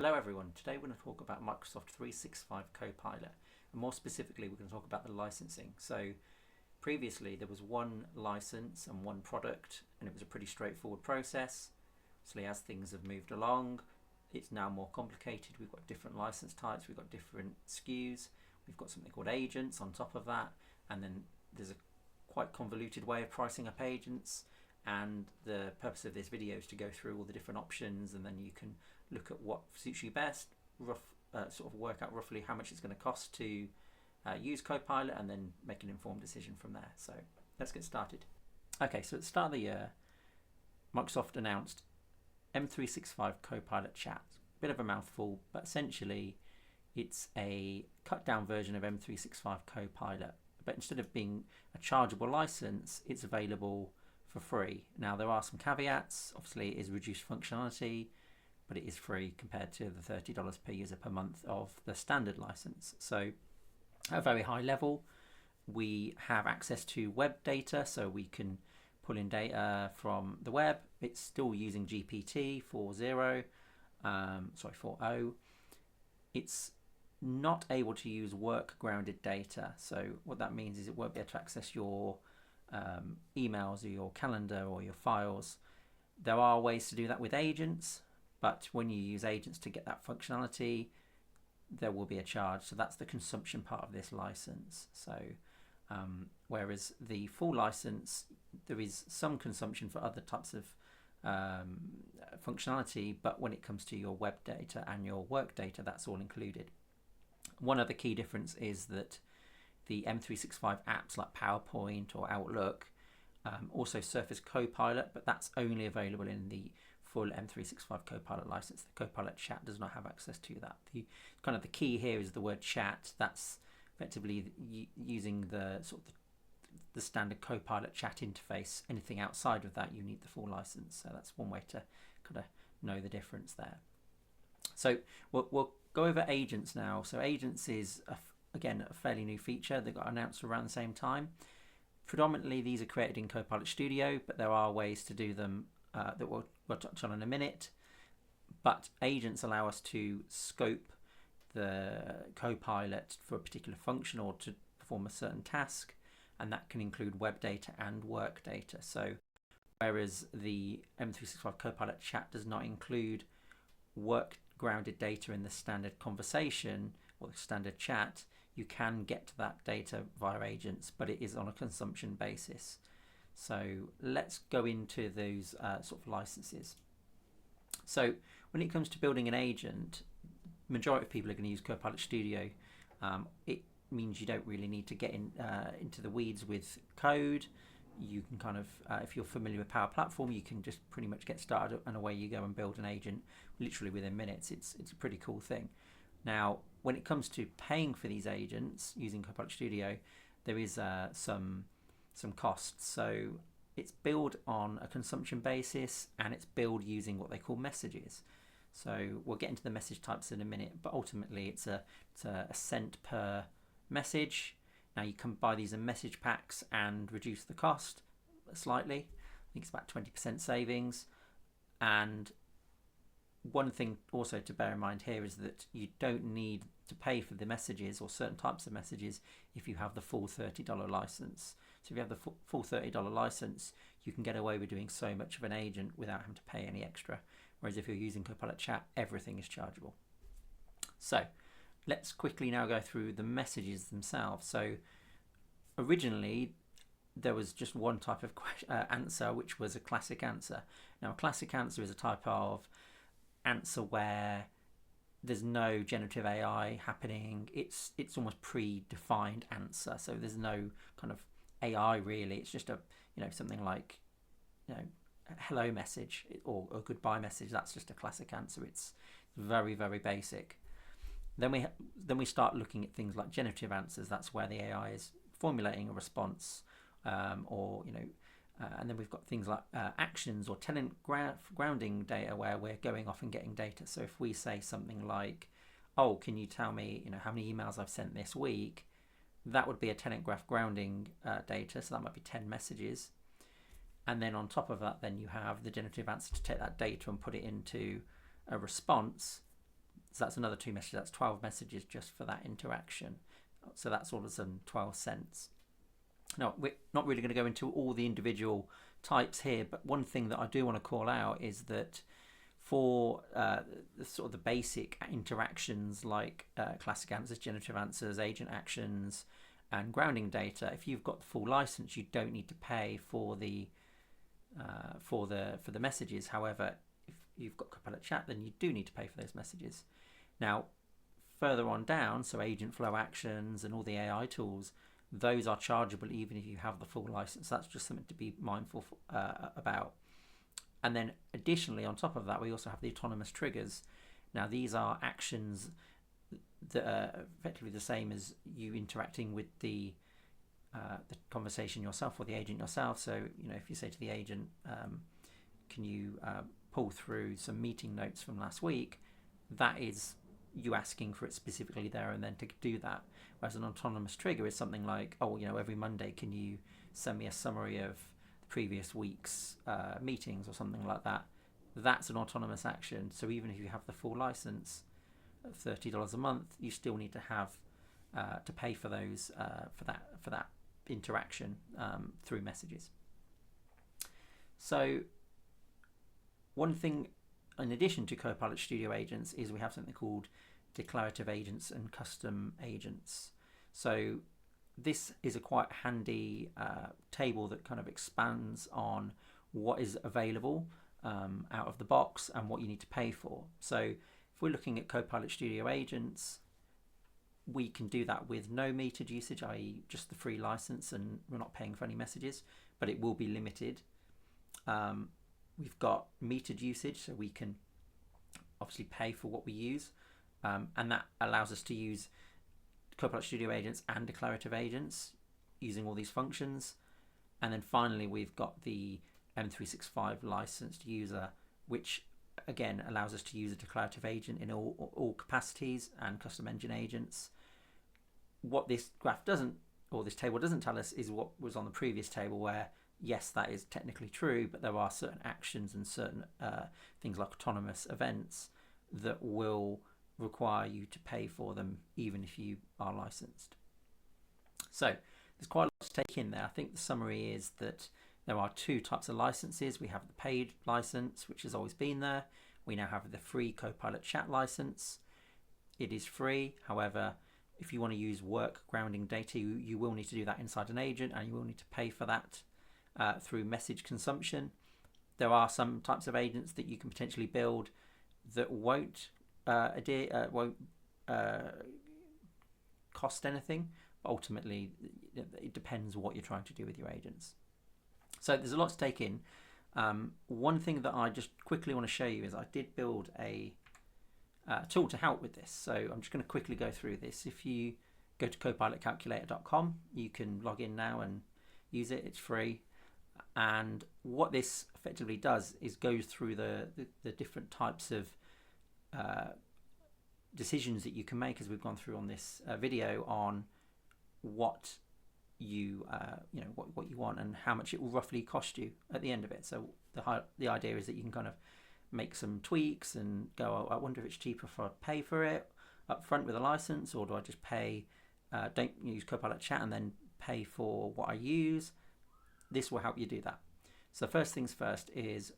Hello everyone, today we're going to talk about Microsoft 365 Copilot, and more specifically we're going to talk about the licensing. So previously there was one license and one product, and it was a pretty straightforward process. Obviously as things have moved along, it's now more complicated. We've got different license types, we've got different SKUs, we've got something called agents on top of that, and then there's a quite convoluted way of pricing up agents. And the purpose of this video is to go through all the different options, and then you can look at what suits you best, sort of work out roughly how much it's going to cost to use Copilot, and then make an informed decision from there. So let's get started. Okay, so at the start of the year, Microsoft announced M365 Copilot Chat. Bit of a mouthful, but essentially it's a cut down version of M365 Copilot. But instead of being a chargeable license, it's available for free. Now there are some caveats. Obviously it is reduced functionality, but it is free compared to the $30 per user per month of the standard license. So at a very high level, we have access to web data, so we can pull in data from the web. It's still using GPT 4.0, 4.0. It's not able to use work grounded data. So what that means is it won't be able to access your emails or your calendar or your files. There are ways to do that with agents, but when you use agents to get that functionality, there will be a charge. So that's the consumption part of this license. So whereas the full license, there is some consumption for other types of functionality, but when it comes to your web data and your work data, that's all included. One other key difference is that the M365 apps like PowerPoint or Outlook also surface Copilot, but that's only available in the full M365 Copilot license. The Copilot Chat does not have access to that. The key here is the word chat. That's effectively using the the standard Copilot chat interface. Anything outside of that, you need the full license. So that's one way to kind of know the difference there. So we'll go over agents now. So agents is again a fairly new feature that got announced around the same time. Predominantly these are created in Copilot Studio, but there are ways to do them that we'll touch on in a minute. But agents allow us to scope the Copilot for a particular function or to perform a certain task, and that can include web data and work data. So whereas the M365 Copilot Chat does not include work grounded data in the standard conversation or the standard chat, you can get to that data via agents, but it is on a consumption basis. So let's go into those sort of licenses. So when it comes to building an agent, majority of people are going to use Copilot Studio. It means you don't really need to get into the weeds with code. You can kind of, if you're familiar with Power Platform, you can just pretty much get started and away you go and build an agent literally within minutes. It's a pretty cool thing. Now, when it comes to paying for these agents using Copilot Studio, there is some costs. So it's billed on a consumption basis, and it's billed using what they call messages. So we'll get into the message types in a minute, but ultimately it's a cent per message. Now you can buy these in message packs and reduce the cost slightly. I think it's about 20% savings. And one thing also to bear in mind here is that you don't need to pay for the messages or certain types of messages if you have the full $30 license. So if you have the full $30 license, you can get away with doing so much of an agent without having to pay any extra. Whereas if you're using Copilot Chat, everything is chargeable. So let's quickly now go through the messages themselves. So originally there was just one type of answer, which was a classic answer. Now a classic answer is a type of answer where there's no generative AI happening. It's almost predefined answer. So there's no kind of AI really. It's just a something like a hello message or a goodbye message. That's just a classic answer. It's very, very basic. Then we start looking at things like generative answers. That's where the AI is formulating a response, and then we've got things like actions or tenant grounding data, where we're going off and getting data. So if we say something like, "Oh, can you tell me, how many emails I've sent this week?" That would be a tenant graph grounding data. So that might be 10 messages. And then on top of that, then you have the generative answer to take that data and put it into a response So that's another 2 messages. That's 12 messages just for that interaction. So that's all of a sudden 12 cents. Now, we're not really going to go into all the individual types here, but one thing that I do want to call out is that for sort of the basic interactions like classic answers, generative answers, agent actions, and grounding data, if you've got the full license, you don't need to pay for the messages. However, if you've got Copilot Chat, then you do need to pay for those messages. Now, further on down, so agent flow actions and all the AI tools, those are chargeable even if you have the full license. That's just something to be mindful about. And then additionally, on top of that, we also have the autonomous triggers. Now, these are actions that are effectively the same as you interacting with the conversation yourself or the agent yourself. So, if you say to the agent, can you pull through some meeting notes from last week, that is you asking for it specifically there and then to do that. Whereas an autonomous trigger is something like, every Monday, can you send me a summary of the previous week's meetings or something like that. That's an autonomous action. So even if you have the full license of $30 a month, you still need to have to pay for those for that interaction through messages. So one thing in addition to Copilot Studio agents is we have something called declarative agents and custom agents. So this is a quite handy table that kind of expands on what is available out of the box and what you need to pay for. So if we're looking at Copilot Studio agents, we can do that with no metered usage, i.e. just the free license, and we're not paying for any messages, but it will be limited. We've got metered usage, so we can obviously pay for what we use, and that allows us to use Copilot Studio agents and declarative agents using all these functions. And then finally, we've got the M365 licensed user, which again allows us to use a declarative agent in all capacities and custom engine agents. What this graph doesn't, or this table doesn't tell us, is what was on the previous table, where yes, that is technically true, but there are certain actions and certain things like autonomous events that will require you to pay for them even if you are licensed. So there's quite a lot to take in there. I think the summary is that there are two types of licenses. We have the paid license, which has always been there. We now have the free Copilot Chat license. It is free. However, if you want to use work grounding data, you will need to do that inside an agent, and you will need to pay for that through message consumption. There are some types of agents that you can potentially build that won't cost anything, but ultimately it depends what you're trying to do with your agents. So there's a lot to take in. One thing that I just quickly want to show you is I did build a tool to help with this. So I'm just going to quickly go through this. If you go to copilotcalculator.com, you can log in now and use it. It's free. And what this effectively does is goes through the different types of decisions that you can make, as we've gone through on this video, on what you what you want and how much it will roughly cost you at the end of it. So the idea is that you can kind of make some tweaks and go, I wonder if it's cheaper if I pay for it up front with a license, or do I just pay, don't use Copilot Chat and then pay for what I use. This will help you do that. So first things first is,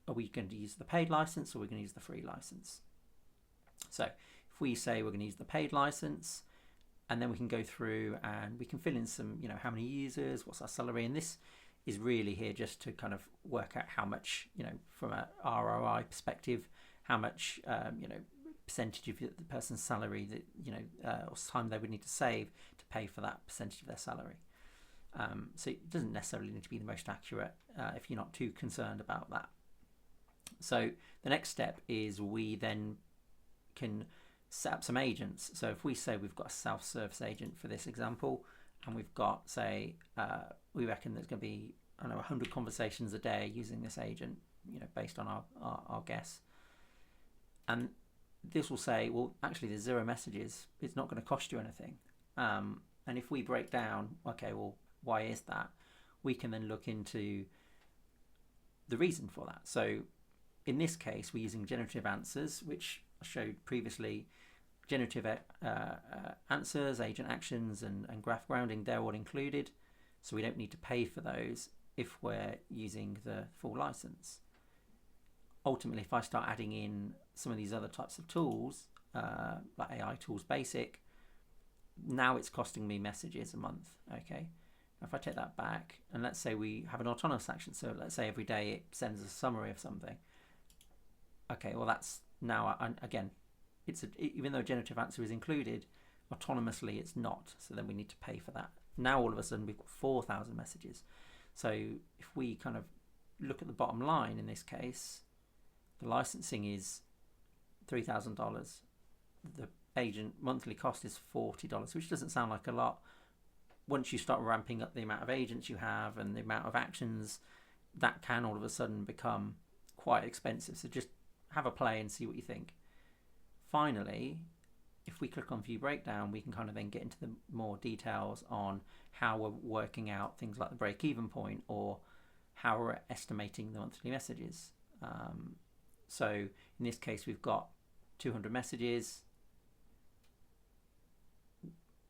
are we going to use the paid license or are we going to use the free license? So if we say we're going to use the paid license, and then we can go through and we can fill in some, how many users, what's our salary, and this is really here just to kind of work out how much, from a ROI perspective, how much, percentage of the person's salary that, or time they would need to save to pay for that percentage of their salary. So it doesn't necessarily need to be the most accurate if you're not too concerned about that. So the next step is we then can set up some agents. So if we say we've got a self-service agent for this example, and we've got, say, we reckon there's going to be, 100 conversations a day using this agent, based on our guess. And this will say, well, actually there's 0 messages. It's not going to cost you anything. And if we break down, okay, well, why is that? We can then look into the reason for that. So in this case, we're using generative answers, which I showed previously, generative answers, agent actions, and graph grounding, they're all included. So we don't need to pay for those if we're using the full license. Ultimately, if I start adding in some of these other types of tools, like AI Tools Basic, now it's costing me messages a month. Okay, now if I take that back, and let's say we have an autonomous action, so let's say every day it sends a summary of something. Okay, well that's now, again, even though generative answer is included, autonomously it's not, so then we need to pay for that. Now all of a sudden we've got 4,000 messages. So if we kind of look at the bottom line in this case, the licensing is $3,000. The agent monthly cost is $40, which doesn't sound like a lot. Once you start ramping up the amount of agents you have and the amount of actions, that can all of a sudden become quite expensive. So just have a play and see what you think. Finally, if we click on View Breakdown, we can kind of then get into the more details on how we're working out things like the break-even point, or how we're estimating the monthly messages. So in this case, we've got 200 messages,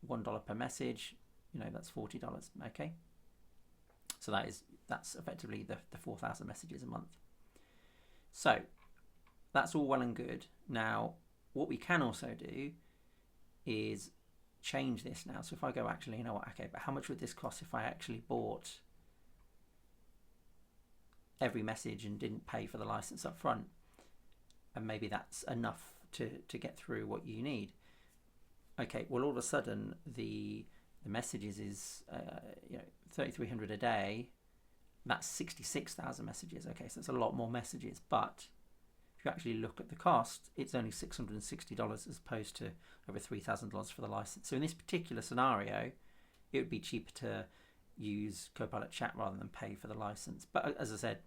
$1 per message, that's $40. Okay, so that's effectively the 4,000 messages a month. So that's all well and good. Now what we can also do is change this now. So if I go, actually, okay, but how much would this cost if I actually bought every message and didn't pay for the license up front? And maybe that's enough to get through what you need. Okay, well all of a sudden the messages is 3,300 a day. That's 66,000 messages. Okay, so it's a lot more messages, but if you actually look at the cost, it's only $660 as opposed to over $3,000 for the license. So in this particular scenario, it would be cheaper to use Copilot Chat rather than pay for the license. But as I said,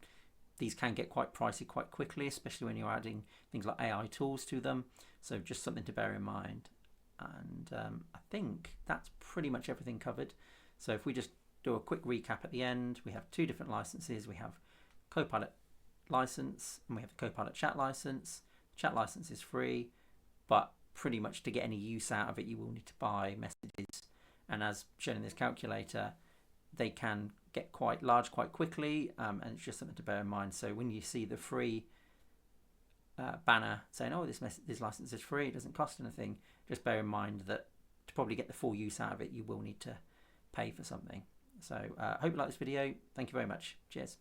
these can get quite pricey quite quickly, especially when you're adding things like AI tools to them. So just something to bear in mind. And I think that's pretty much everything covered. So if we just do a quick recap at the end, we have two different licenses. We have Copilot license and we have the Copilot Chat license. The Chat license is free, but pretty much to get any use out of it, you will need to buy messages. And as shown in this calculator, they can get quite large quite quickly, and it's just something to bear in mind. So when you see the free banner saying, oh, this license is free, it doesn't cost anything, just bear in mind that to probably get the full use out of it, you will need to pay for something. So I hope you like this video. Thank you very much. Cheers.